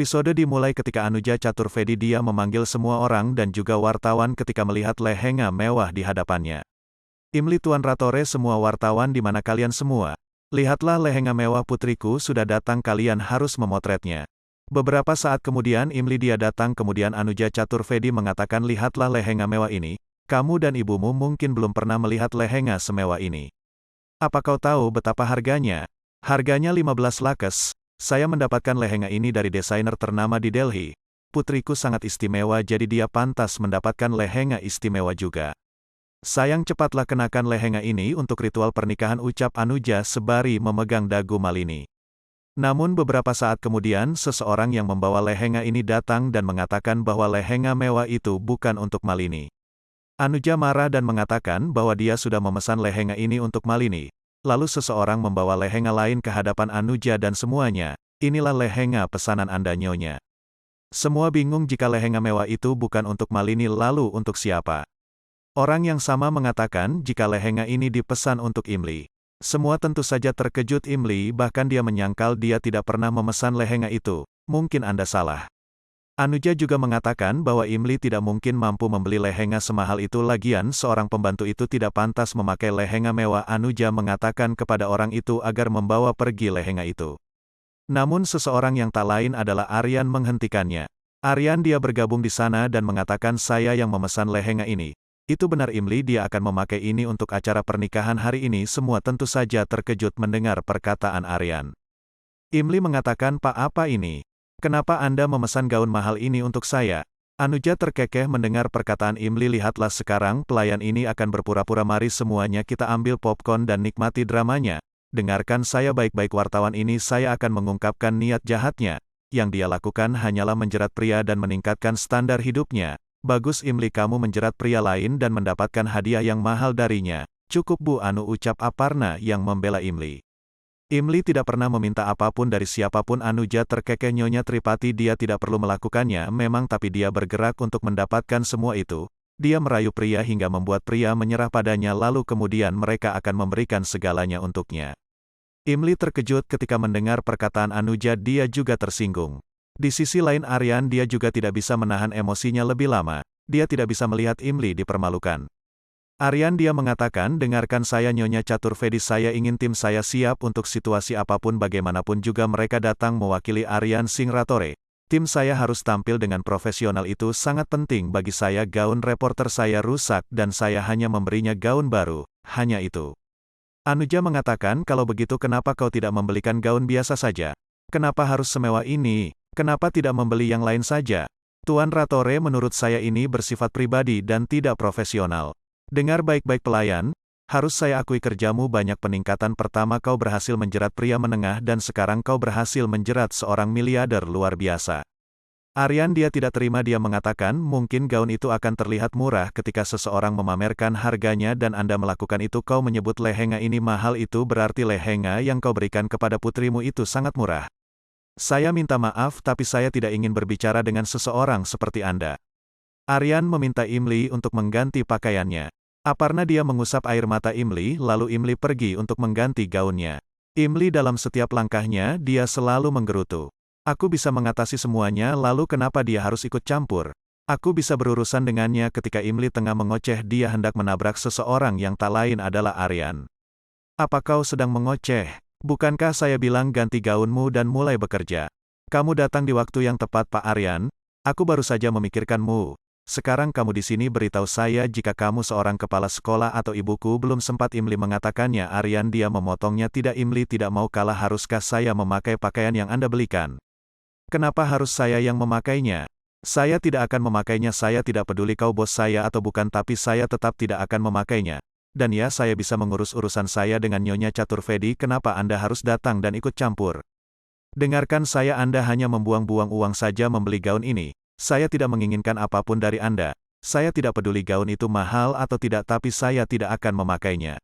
Episode dimulai ketika Anuja Chaturvedi dia memanggil semua orang dan juga wartawan ketika melihat lehenga mewah di hadapannya. Imli Tuan Ratore, semua wartawan di mana kalian semua? Lihatlah lehenga mewah putriku sudah datang, kalian harus memotretnya. Beberapa saat kemudian Imli dia datang, kemudian Anuja Chaturvedi mengatakan, lihatlah lehenga mewah ini, kamu dan ibumu mungkin belum pernah melihat lehenga semewah ini. Apa kau tahu betapa harganya? Harganya 15 lakhs. Saya mendapatkan lehenga ini dari desainer ternama di Delhi. Putriku sangat istimewa, jadi dia pantas mendapatkan lehenga istimewa juga. Sayang, cepatlah kenakan lehenga ini untuk ritual pernikahan, ucap Anuja sebari memegang dagu Malini. Namun beberapa saat kemudian seseorang yang membawa lehenga ini datang dan mengatakan bahwa lehenga mewah itu bukan untuk Malini. Anuja marah dan mengatakan bahwa dia sudah memesan lehenga ini untuk Malini. Lalu seseorang membawa lehenga lain ke hadapan Anuja dan semuanya, inilah lehenga pesanan Anda, Nyonya. Semua bingung jika lehenga mewah itu bukan untuk Malini, lalu untuk siapa? Orang yang sama mengatakan jika lehenga ini dipesan untuk Imli. Semua tentu saja terkejut. Imli bahkan dia menyangkal dia tidak pernah memesan lehenga itu. Mungkin Anda salah. Anuja juga mengatakan bahwa Imli tidak mungkin mampu membeli lehenga semahal itu, lagian seorang pembantu itu tidak pantas memakai lehenga mewah. Anuja mengatakan kepada orang itu agar membawa pergi lehenga itu. Namun seseorang yang tak lain adalah Aryan menghentikannya. Aryan dia bergabung di sana dan mengatakan, saya yang memesan lehenga ini. Itu benar Imli, dia akan memakai ini untuk acara pernikahan hari ini. Semua tentu saja terkejut mendengar perkataan Aryan. Imli mengatakan, Pak, apa ini? Kenapa Anda memesan gaun mahal ini untuk saya? Anuja terkekeh mendengar perkataan Imli. Lihatlah sekarang, pelayan ini akan berpura-pura. Mari semuanya kita ambil popcorn dan nikmati dramanya. Dengarkan saya baik-baik, wartawan ini, saya akan mengungkapkan niat jahatnya. Yang dia lakukan hanyalah menjerat pria dan meningkatkan standar hidupnya. Bagus Imli, kamu menjerat pria lain dan mendapatkan hadiah yang mahal darinya. Cukup Bu Anu, ucap Aparna yang membela Imli. Imli tidak pernah meminta apapun dari siapapun. Anuja terkekeh, Nyonya Tripati, dia tidak perlu melakukannya memang, tapi dia bergerak untuk mendapatkan semua itu. Dia merayu pria hingga membuat pria menyerah padanya, lalu kemudian mereka akan memberikan segalanya untuknya. Imli terkejut ketika mendengar perkataan Anuja, dia juga tersinggung. Di sisi lain Aryan dia juga tidak bisa menahan emosinya lebih lama. Dia tidak bisa melihat Imli dipermalukan. Aryan dia mengatakan, dengarkan saya Nyonya Chaturvedi, saya ingin tim saya siap untuk situasi apapun, bagaimanapun juga mereka datang mewakili Aryan Singh Ratore. Tim saya harus tampil dengan profesional, itu sangat penting bagi saya. Gaun reporter saya rusak dan saya hanya memberinya gaun baru, hanya itu. Anuja mengatakan, kalau begitu kenapa kau tidak membelikan gaun biasa saja? Kenapa harus semewah ini? Kenapa tidak membeli yang lain saja? Tuan Ratore, menurut saya ini bersifat pribadi dan tidak profesional. Dengar baik-baik pelayan, harus saya akui kerjamu banyak peningkatan. Pertama kau berhasil menjerat pria menengah dan sekarang kau berhasil menjerat seorang miliarder, luar biasa. Aryan dia tidak terima, dia mengatakan, mungkin gaun itu akan terlihat murah ketika seseorang memamerkan harganya dan Anda melakukan itu. Kau menyebut lehenga ini mahal, itu berarti lehenga yang kau berikan kepada putrimu itu sangat murah. Saya minta maaf tapi saya tidak ingin berbicara dengan seseorang seperti Anda. Aryan meminta Imli untuk mengganti pakaiannya. Aparna dia mengusap air mata Imli, lalu Imli pergi untuk mengganti gaunnya. Imli dalam setiap langkahnya dia selalu menggerutu. Aku bisa mengatasi semuanya, lalu kenapa dia harus ikut campur? Aku bisa berurusan dengannya. Ketika Imli tengah mengoceh, dia hendak menabrak seseorang yang tak lain adalah Aryan. Apa kau sedang mengoceh? Bukankah saya bilang ganti gaunmu dan mulai bekerja? Kamu datang di waktu yang tepat Pak Aryan. Aku baru saja memikirkanmu. Sekarang kamu di sini, beritahu saya jika kamu seorang kepala sekolah atau ibuku belum sempat Imli mengatakannya. Aryan dia memotongnya, tidak Imli tidak mau kalah, haruskah saya memakai pakaian yang Anda belikan? Kenapa harus saya yang memakainya? Saya tidak akan memakainya, saya tidak peduli kau bos saya atau bukan, tapi saya tetap tidak akan memakainya. Dan ya, saya bisa mengurus urusan saya dengan Nyonya Chaturvedi, kenapa Anda harus datang dan ikut campur? Dengarkan saya, Anda hanya membuang-buang uang saja membeli gaun ini. Saya tidak menginginkan apapun dari Anda. Saya tidak peduli gaun itu mahal atau tidak, tapi saya tidak akan memakainya.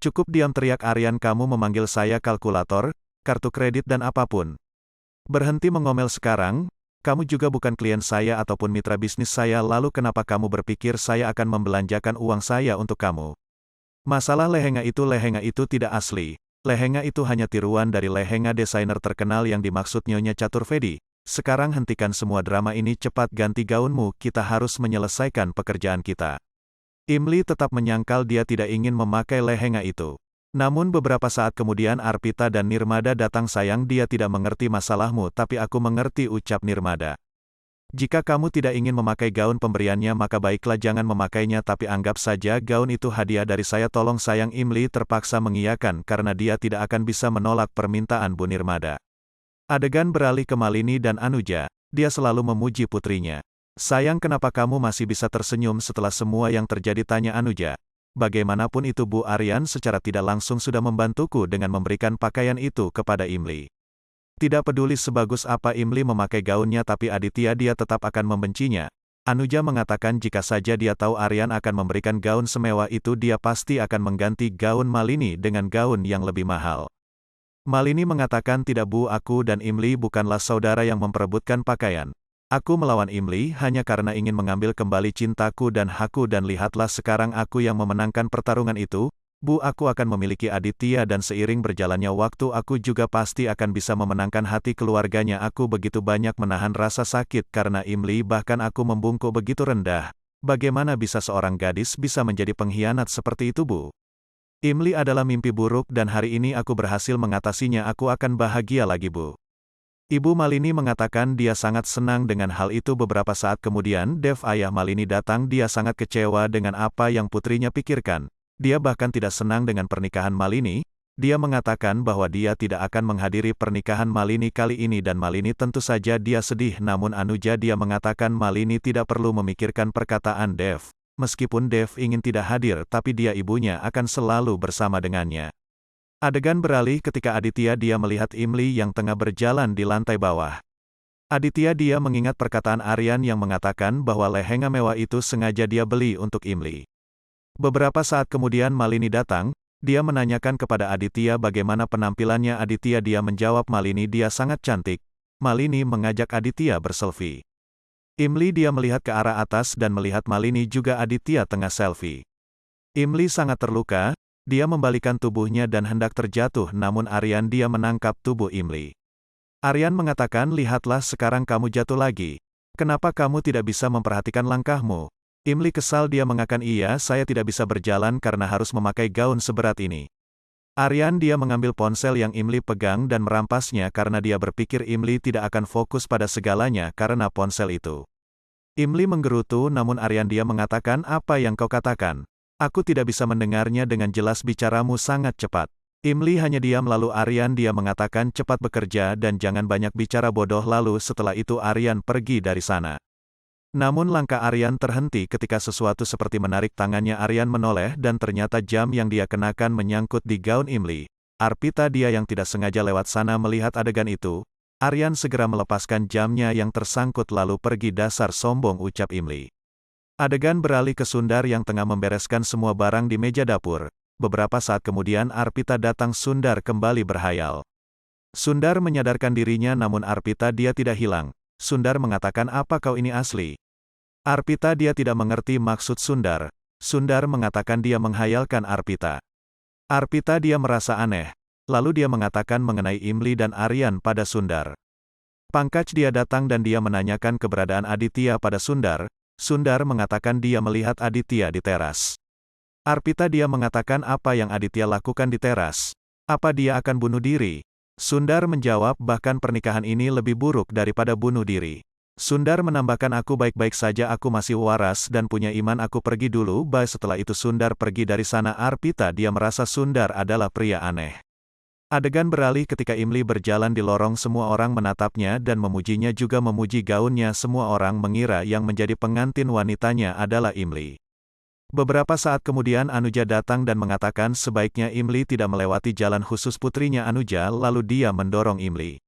Cukup diam, teriak Aryan, kamu memanggil saya kalkulator, kartu kredit dan apapun. Berhenti mengomel sekarang, kamu juga bukan klien saya ataupun mitra bisnis saya, lalu kenapa kamu berpikir saya akan membelanjakan uang saya untuk kamu? Masalah lehenga itu tidak asli. Lehenga itu hanya tiruan dari lehenga desainer terkenal yang dimaksud Nyonya Chaturvedi. Sekarang hentikan semua drama ini, cepat ganti gaunmu, kita harus menyelesaikan pekerjaan kita. Imli tetap menyangkal dia tidak ingin memakai lehenga itu. Namun beberapa saat kemudian Arpita dan Nirmada datang. Sayang, dia tidak mengerti masalahmu, tapi aku mengerti, ucap Nirmada. Jika kamu tidak ingin memakai gaun pemberiannya maka baiklah, jangan memakainya, tapi anggap saja gaun itu hadiah dari saya, tolong sayang. Imli terpaksa mengiyakan karena dia tidak akan bisa menolak permintaan Bu Nirmada. Adegan beralih ke Malini dan Anuja, dia selalu memuji putrinya. Sayang, kenapa kamu masih bisa tersenyum setelah semua yang terjadi, tanya Anuja. Bagaimanapun itu Bu Aryan secara tidak langsung sudah membantuku dengan memberikan pakaian itu kepada Imli. Tidak peduli sebagus apa Imli memakai gaunnya, tapi Aditya dia tetap akan membencinya. Anuja mengatakan jika saja dia tahu Aryan akan memberikan gaun semewah itu, dia pasti akan mengganti gaun Malini dengan gaun yang lebih mahal. Malini mengatakan, tidak Bu, aku dan Imli bukanlah saudara yang memperebutkan pakaian. Aku melawan Imli hanya karena ingin mengambil kembali cintaku dan hakku, dan lihatlah sekarang aku yang memenangkan pertarungan itu. Bu, aku akan memiliki Aditya dan seiring berjalannya waktu aku juga pasti akan bisa memenangkan hati keluarganya. Aku begitu banyak menahan rasa sakit karena Imli, bahkan aku membungkuk begitu rendah. Bagaimana bisa seorang gadis bisa menjadi pengkhianat seperti itu, Bu? Imli adalah mimpi buruk dan hari ini aku berhasil mengatasinya. Aku akan bahagia lagi, Bu. Ibu Malini mengatakan dia sangat senang dengan hal itu. Beberapa saat kemudian Dev, ayah Malini, datang. Dia sangat kecewa dengan apa yang putrinya pikirkan. Dia bahkan tidak senang dengan pernikahan Malini. Dia mengatakan bahwa dia tidak akan menghadiri pernikahan Malini kali ini dan Malini tentu saja dia sedih. Namun Anuja dia mengatakan Malini tidak perlu memikirkan perkataan Dev. Meskipun Dev ingin tidak hadir, tapi dia ibunya akan selalu bersama dengannya. Adegan beralih ketika Aditya dia melihat Imli yang tengah berjalan di lantai bawah. Aditya dia mengingat perkataan Aryan yang mengatakan bahwa lehenga mewah itu sengaja dia beli untuk Imli. Beberapa saat kemudian Malini datang, dia menanyakan kepada Aditya bagaimana penampilannya. Aditya dia menjawab Malini dia sangat cantik. Malini mengajak Aditya berselfie. Imli dia melihat ke arah atas dan melihat Malini juga Aditya tengah selfie. Imli sangat terluka. Dia membalikkan tubuhnya dan hendak terjatuh, namun Aryan dia menangkap tubuh Imli. Aryan mengatakan, lihatlah sekarang kamu jatuh lagi. Kenapa kamu tidak bisa memperhatikan langkahmu? Imli kesal, dia mengatakan, iya, saya tidak bisa berjalan karena harus memakai gaun seberat ini. Aryan dia mengambil ponsel yang Imli pegang dan merampasnya karena dia berpikir Imli tidak akan fokus pada segalanya karena ponsel itu. Imli menggerutu, namun Aryan dia mengatakan, apa yang kau katakan? Aku tidak bisa mendengarnya dengan jelas, bicaramu sangat cepat. Imli hanya diam, lalu Aryan dia mengatakan cepat bekerja dan jangan banyak bicara bodoh. Lalu setelah itu Aryan pergi dari sana. Namun langkah Aryan terhenti ketika sesuatu seperti menarik tangannya. Aryan menoleh dan ternyata jam yang dia kenakan menyangkut di gaun Imli. Arpita dia yang tidak sengaja lewat sana melihat adegan itu. Aryan segera melepaskan jamnya yang tersangkut lalu pergi, dasar sombong, ucap Imli. Adegan beralih ke Sundar yang tengah membereskan semua barang di meja dapur. Beberapa saat kemudian Arpita datang. Sundar kembali berhayal. Sundar menyadarkan dirinya, namun Arpita dia tidak hilang. Sundar mengatakan, apa kau ini asli? Arpita dia tidak mengerti maksud Sundar. Sundar mengatakan dia menghayalkan Arpita. Arpita dia merasa aneh. Lalu dia mengatakan mengenai Imli dan Aryan pada Sundar. Pankaj dia datang dan dia menanyakan keberadaan Aditya pada Sundar. Sundar mengatakan dia melihat Aditya di teras. Arpita dia mengatakan, apa yang Aditya lakukan di teras? Apa dia akan bunuh diri? Sundar menjawab, bahkan pernikahan ini lebih buruk daripada bunuh diri. Sundar menambahkan, aku baik-baik saja, aku masih waras dan punya iman, aku pergi dulu. Setelah itu Sundar pergi dari sana. Arpita dia merasa Sundar adalah pria aneh. Adegan beralih ketika Imli berjalan di lorong. Semua orang menatapnya dan memujinya, juga memuji gaunnya. Semua orang mengira yang menjadi pengantin wanitanya adalah Imli. Beberapa saat kemudian Anuja datang dan mengatakan sebaiknya Imli tidak melewati jalan khusus putrinya Anuja, lalu dia mendorong Imli.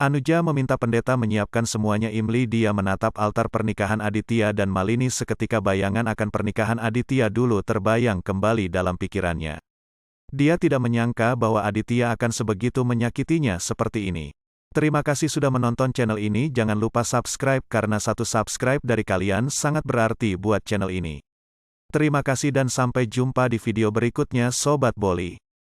Anuja meminta pendeta menyiapkan semuanya. Imli dia menatap altar pernikahan Aditya dan Malini. Seketika bayangan akan pernikahan Aditya dulu terbayang kembali dalam pikirannya. Dia tidak menyangka bahwa Aditya akan sebegitu menyakitinya seperti ini. Terima kasih sudah menonton channel ini. Jangan lupa subscribe karena satu subscribe dari kalian sangat berarti buat channel ini. Terima kasih dan sampai jumpa di video berikutnya, Sobat Boli.